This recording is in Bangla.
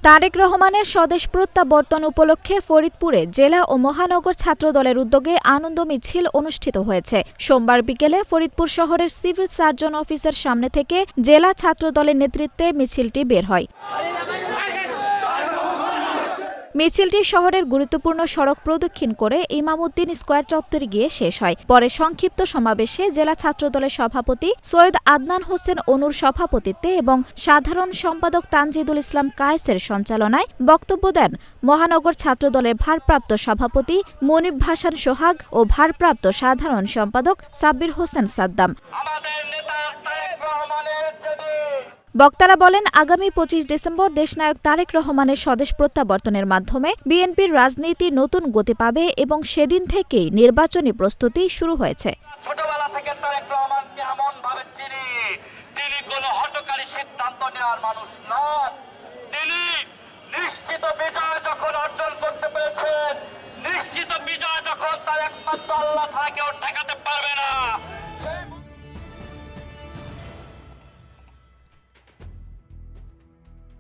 তারেক রহমানের স্বদেশ প্রত্যাবর্তন উপলক্ষে ফরিদপুরে জেলা ও মহানগর ছাত্রদলের উদ্যোগে আনন্দ মিছিল অনুষ্ঠিত হয়েছে। সোমবার বিকেলে ফরিদপুর শহরের সিভিল সার্জন অফিসের সামনে থেকে জেলা ছাত্রদলের নেতৃত্বে মিছিলটি বের হয়। মিছিলটি শহরের গুরুত্বপূর্ণ সড়ক প্রদক্ষিণ করে ইমামউদ্দিন স্কয়ার চত্বরে গিয়ে শেষ হয়। পরে সংক্ষিপ্ত সমাবেশে জেলা ছাত্রদলের সভাপতি সৈয়দ আদনান হোসেন অনুর সভাপতিত্বে এবং সাধারণ সম্পাদক তানজিদুল ইসলাম কায়েসের সঞ্চালনায় বক্তব্য দেন মহানগর ছাত্রদলের ভারপ্রাপ্ত সভাপতি মুনিব ভাসান সোহাগ ও ভারপ্রাপ্ত সাধারণ সম্পাদক সাব্বির হোসেন সাদ্দাম। বক্তারা বলেন, আগামী ২৫ ডিসেম্বর দেশনায়ক তারেক রহমানের স্বদেশ প্রত্যাবর্তনের মাধ্যমে বিএনপির রাজনীতি নতুন গতি পাবে এবং সেদিন থেকেই নির্বাচনী প্রস্তুতি শুরু হয়েছে। ছোটবেলা থেকে তারেক রহমানকে এমন ভাবে চিনি, তিনি কোনো হঠকারী সিদ্ধান্ত নেওয়ার মানুষ নন।